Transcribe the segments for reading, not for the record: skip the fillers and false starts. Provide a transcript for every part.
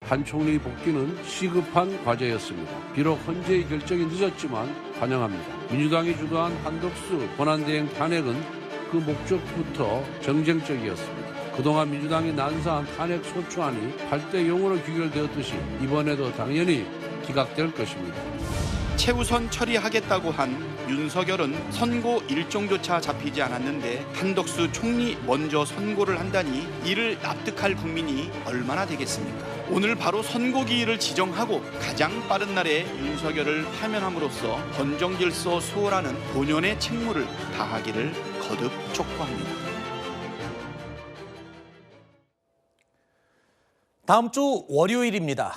한 총리 복귀는 시급한 과제였습니다. 비록 헌재의 결정이 늦었지만 환영합니다. 민주당이 주도한 한덕수 권한대행 탄핵은 그 목적부터 정쟁적이었습니다. 그동안 민주당이 난사한 탄핵 소추안이 8대 0으로 귀결되었듯이 이번에도 당연히 기각될 것입니다. 최우선 처리하겠다고 한 윤석열은 선고 일정조차 잡히지 않았는데 한덕수 총리 먼저 선고를 한다니 이를 납득할 국민이 얼마나 되겠습니까? 오늘 바로 선고기일을 지정하고 가장 빠른 날에 윤석열을 파면함으로써 헌정질서 수호라는 본연의 책무를 다하기를 거듭 촉구합니다. 다음 주 월요일입니다.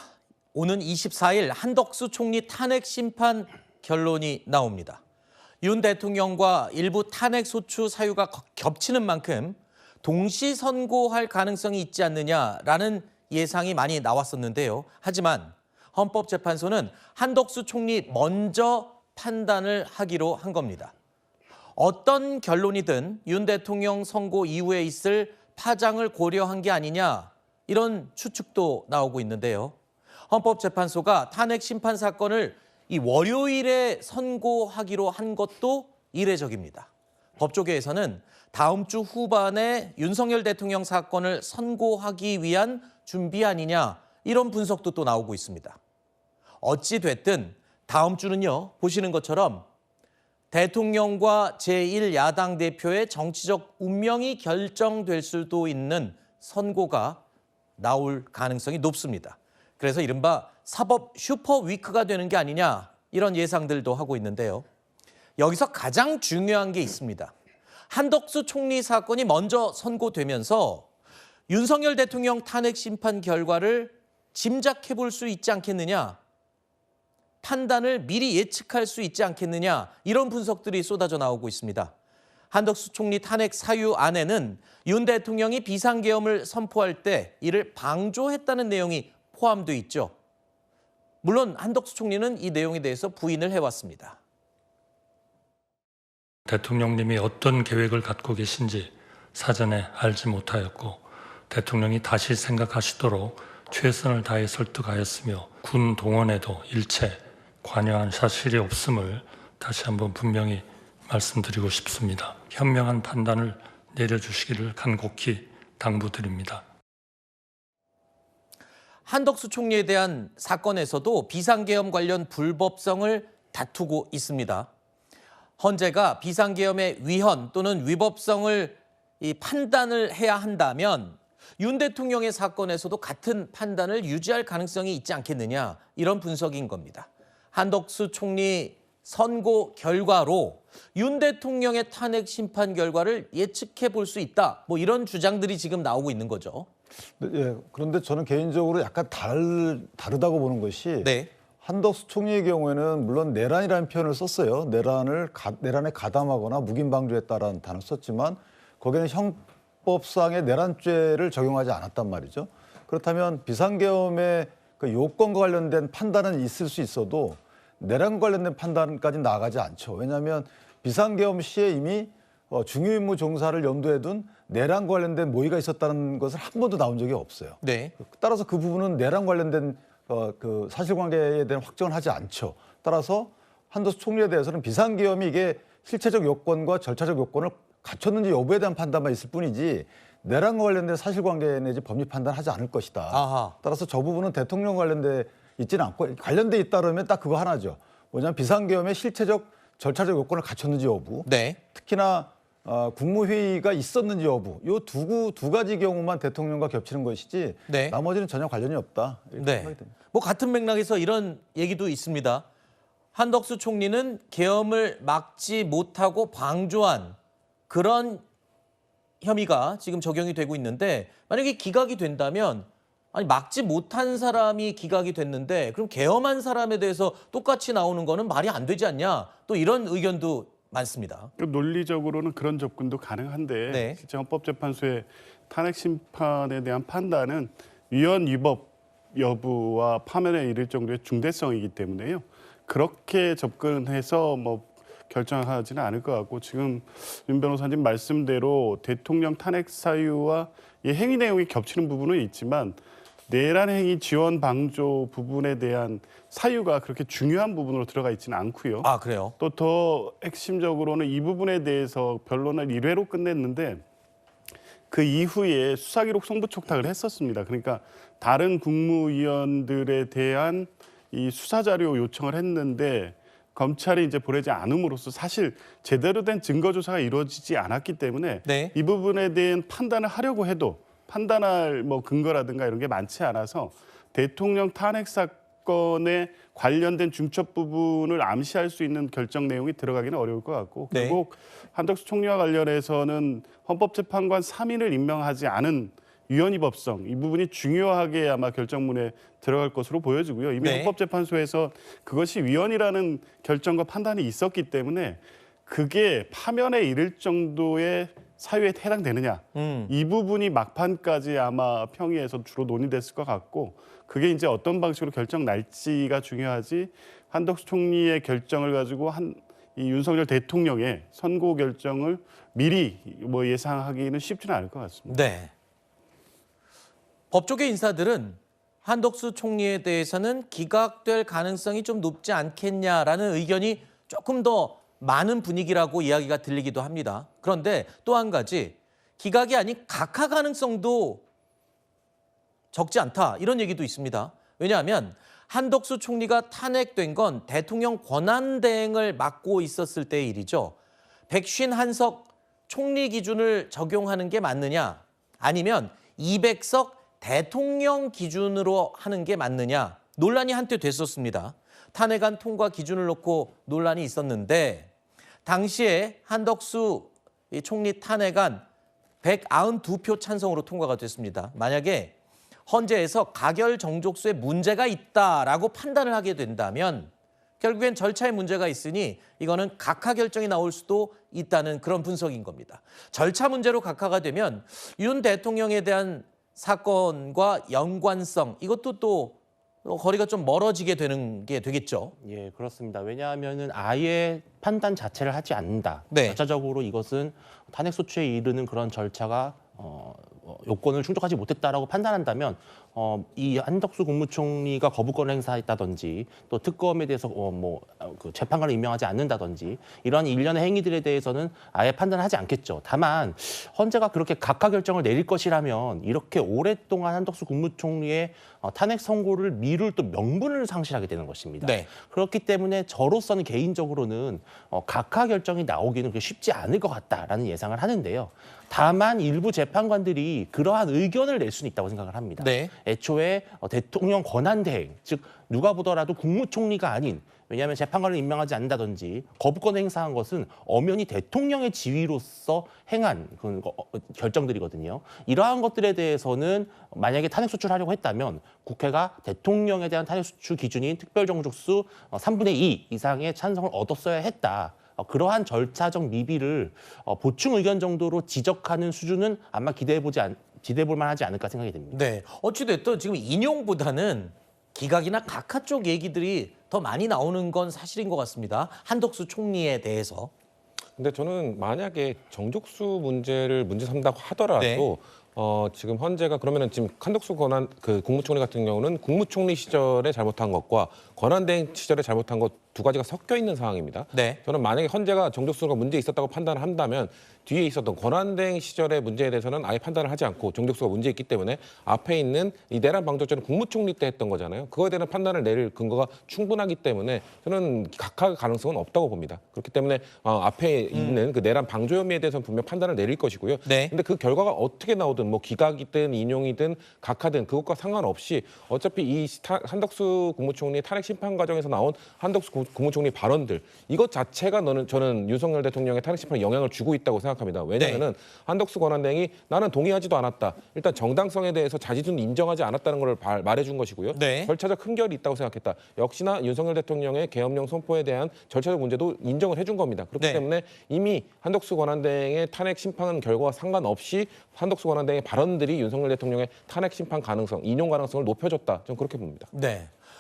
오는 24일 한덕수 총리 탄핵 심판 결론이 나옵니다. 윤 대통령과 일부 탄핵 소추 사유가 겹치는 만큼 동시 선고할 가능성이 있지 않느냐라는 예상이 많이 나왔었는데요. 하지만 헌법재판소는 한덕수 총리 먼저 판단을 하기로 한 겁니다. 어떤 결론이든 윤 대통령 선고 이후에 있을 파장을 고려한 게 아니냐, 이런 추측도 나오고 있는데요. 헌법재판소가 탄핵 심판 사건을 이 월요일에 선고하기로 한 것도 이례적입니다. 법조계에서는 다음 주 후반에 윤석열 대통령 사건을 선고하기 위한 준비 아니냐, 이런 분석도 또 나오고 있습니다. 어찌 됐든 다음 주는요, 보시는 것처럼 대통령과 제1야당 대표의 정치적 운명이 결정될 수도 있는 선고가 나올 가능성이 높습니다. 그래서 이른바 사법 슈퍼위크가 되는 게 아니냐, 이런 예상들도 하고 있는데요. 여기서 가장 중요한 게 있습니다. 한덕수 총리 사건이 먼저 선고되면서 윤석열 대통령 탄핵 심판 결과를 짐작해 볼 수 있지 않겠느냐, 판단을 미리 예측할 수 있지 않겠느냐, 이런 분석들이 쏟아져 나오고 있습니다. 한덕수 총리 탄핵 사유 안에는 윤 대통령이 비상계엄을 선포할 때 이를 방조했다는 내용이 포함돼 있죠. 물론 한덕수 총리는 이 내용에 대해서 부인을 해왔습니다. 대통령님이 어떤 계획을 갖고 계신지 사전에 알지 못하였고 대통령이 다시 생각하시도록 최선을 다해 설득하였으며 군 동원에도 일체 관여한 사실이 없음을 다시 한번 분명히 말씀드리고 싶습니다. 현명한 판단을 내려주시기를 간곡히 당부드립니다. 한덕수 총리에 대한 사건에서도 비상계엄 관련 불법성을 다투고 있습니다. 헌재가 비상계엄의 위헌 또는 위법성을 판단을 해야 한다면 윤 대통령의 사건에서도 같은 판단을 유지할 가능성이 있지 않겠느냐, 이런 분석인 겁니다. 한덕수 총리 선고 결과로 윤 대통령의 탄핵 심판 결과를 예측해 볼 수 있다, 뭐 이런 주장들이 지금 나오고 있는 거죠. 예, 그런데 저는 개인적으로 약간 다르다고 보는 것이, 네. 한덕수 총리의 경우에는 물론 내란이라는 표현을 썼어요. 내란에 가담하거나 묵인방조했다라는 단어를 썼지만 거기는 형법상의 내란죄를 적용하지 않았단 말이죠. 그렇다면 비상계엄의 그 요건과 관련된 판단은 있을 수 있어도 내란 관련된 판단까지 나아가지 않죠. 왜냐하면 비상계엄 시에 이미 중요임무 종사를 염두에 둔 내란 관련된 모의가 있었다는 것을 한 번도 나온 적이 없어요. 네. 따라서 그 부분은 내란 관련된 그 사실관계에 대한 확정을 하지 않죠. 따라서 한덕수 총리에 대해서는 비상계엄이 이게 실체적 요건과 절차적 요건을 갖췄는지 여부에 대한 판단만 있을 뿐이지 내란과 관련된 사실관계 내지 법리 판단하지 않을 것이다. 아하. 따라서 저 부분은 대통령 관련돼 있지는 않고, 관련돼 있다 그러면 딱 그거 하나죠. 뭐냐면 비상계엄의 실체적 절차적 요건을 갖췄는지 여부, 네. 특히나 국무회의가 있었는지 여부, 이 두 가지 경우만 대통령과 겹치는 것이지 네. 나머지는 전혀 관련이 없다, 이렇게 네. 생각이 듭니다. 뭐 같은 맥락에서 이런 얘기도 있습니다. 한덕수 총리는 계엄을 막지 못하고 방조한 그런 혐의가 지금 적용이 되고 있는데, 만약에 기각이 된다면, 아니 막지 못한 사람이 기각이 됐는데 그럼 계엄한 사람에 대해서 똑같이 나오는 거는 말이 안 되지 않냐, 또 이런 의견도 많습니다. 논리적으로는 그런 접근도 가능한데 네. 실제 헌법재판소의 탄핵 심판에 대한 판단은 위헌 위법 여부와 파면에 이를 정도의 중대성이기 때문에요. 그렇게 접근해서 뭐 결정하지는 않을 것 같고, 지금 윤 변호사님 말씀대로 대통령 탄핵 사유와 이 행위 내용이 겹치는 부분은 있지만 내란 행위 지원 방조 부분에 대한 사유가 그렇게 중요한 부분으로 들어가 있지는 않고요. 아, 그래요? 또 더 핵심적으로는 이 부분에 대해서 변론을 1회로 끝냈는데 그 이후에 수사기록 송부촉탁을 했었습니다. 그러니까 다른 국무위원들에 대한 이 수사자료 요청을 했는데 검찰이 이제 보내지 않음으로써 사실 제대로 된 증거 조사가 이루어지지 않았기 때문에 네. 이 부분에 대한 판단을 하려고 해도 판단할 뭐 근거라든가 이런 게 많지 않아서 대통령 탄핵 사건에 관련된 중첩 부분을 암시할 수 있는 결정 내용이 들어가기는 어려울 것 같고 네. 결국 한덕수 총리와 관련해서는 헌법재판관 3인을 임명하지 않은 위헌 위법성 이 부분이 중요하게 아마 결정문에 들어갈 것으로 보여지고요. 이미 네. 헌법재판소에서 그것이 위헌이라는 결정과 판단이 있었기 때문에 그게 파면에 이를 정도의 사유에 해당되느냐 이 부분이 막판까지 아마 평의에서 주로 논의됐을 것 같고 그게 이제 어떤 방식으로 결정 날지가 중요하지 한덕수 총리의 결정을 가지고 이 윤석열 대통령의 선고 결정을 미리 뭐 예상하기는 쉽지는 않을 것 같습니다. 네. 법조계 인사들은 한덕수 총리에 대해서는 기각될 가능성이 좀 높지 않겠냐라는 의견이 조금 더 많은 분위기라고 이야기가 들리기도 합니다. 그런데 또 한 가지 기각이 아닌 각하 가능성도 적지 않다 이런 얘기도 있습니다. 왜냐하면 한덕수 총리가 탄핵된 건 대통령 권한대행을 맡고 있었을 때의 일이죠. 151석 총리 기준을 적용하는 게 맞느냐 아니면 200석 대통령 기준으로 하는 게 맞느냐 논란이 한때 됐었습니다. 탄핵안 통과 기준을 놓고 논란이 있었는데 당시에 한덕수 총리 탄핵안 192표 찬성으로 통과가 됐습니다. 만약에 헌재에서 가결 정족수에 문제가 있다라고 판단을 하게 된다면 결국엔 절차에 문제가 있으니 이거는 각하 결정이 나올 수도 있다는 그런 분석인 겁니다. 절차 문제로 각하가 되면 윤 대통령에 대한 사건과 연관성 이것도 또 거리가 좀 멀어지게 되는 게 되겠죠. 예, 그렇습니다. 왜냐하면은 아예 판단 자체를 하지 않는다. 네. 절차적으로 이것은 탄핵 소추에 이르는 그런 절차가 요건을 충족하지 못했다라고 판단한다면 이 한덕수 국무총리가 거부권을 행사했다든지 또 특검에 대해서 그 재판관을 임명하지 않는다든지 이러한 일련의 행위들에 대해서는 아예 판단하지 않겠죠. 다만 헌재가 그렇게 각하 결정을 내릴 것이라면 이렇게 오랫동안 한덕수 국무총리의 탄핵 선고를 미룰 또 명분을 상실하게 되는 것입니다. 네. 그렇기 때문에 저로서는 개인적으로는 각하 결정이 나오기는 그렇게 쉽지 않을 것 같다라는 예상을 하는데요. 다만 일부 재판관들이 그러한 의견을 낼 수는 있다고 생각을 합니다. 네. 애초에 대통령 권한대행, 즉 누가 보더라도 국무총리가 아닌 왜냐하면 재판관을 임명하지 않는다든지 거부권 행사한 것은 엄연히 대통령의 지위로서 행한 그 결정들이거든요. 이러한 것들에 대해서는 만약에 탄핵 소추를 했다면 국회가 대통령에 대한 탄핵 소추 기준인 특별정족수 3분의 2 이상의 찬성을 얻었어야 했다. 그러한 절차적 미비를 보충 의견 정도로 지적하는 수준은 아마 기대해볼 만하지 않을까 생각이 됩니다. 네. 어찌됐든 지금 인용보다는 기각이나 각하 쪽 얘기들이 더 많이 나오는 건 사실인 것 같습니다. 한덕수 총리에 대해서. 근데 저는 만약에 정족수 문제를 문제 삼다고 하더라도 네. 지금 헌재가 그러면은 지금 한덕수 국무총리 같은 경우는 국무총리 시절에 잘못한 것과 권한대행 시절에 잘못한 것 두 가지가 섞여 있는 상황입니다. 네. 저는 만약에 헌재가 정족수가 문제 있었다고 판단을 한다면 뒤에 있었던 권한대행 시절의 문제에 대해서는 아예 판단을 하지 않고 정족수가 문제 있기 때문에 앞에 있는 이 내란 방조죄는 국무총리 때 했던 거잖아요. 그거에 대한 판단을 내릴 근거가 충분하기 때문에 저는 각하 가능성은 없다고 봅니다. 그렇기 때문에 앞에 있는 그 내란 방조 혐의에 대해서는 분명 판단을 내릴 것이고요. 네. 근데 그 결과가 어떻게 나오든 뭐 기각이든 인용이든 각하든 그것과 상관없이 어차피 이 한덕수 국무총리 탄핵 심판 과정에서 나온 한덕수 국무총리 발언들 이것 자체가 저는 윤석열 대통령의 탄핵 심판에 영향을 주고 있다고 생각합니다. 왜냐하면 한덕수 권한대행이 나는 동의하지도 않았다. 일단 정당성에 대해서 자지준 인정하지 않았다는 걸 말해준 것이고요. 네. 절차적 흠결이 있다고 생각했다. 역시나 윤석열 대통령의 계엄령 선포에 대한 절차적 문제도 인정을 해준 겁니다. 그렇기 네. 때문에 이미 한덕수 권한대행의 탄핵 심판 결과와 상관없이 한덕수 권한대행의 발언들이 윤석열 대통령의 탄핵 심판 가능성, 인용 가능성을 높여줬다. 저는 그렇게 봅니다. 네.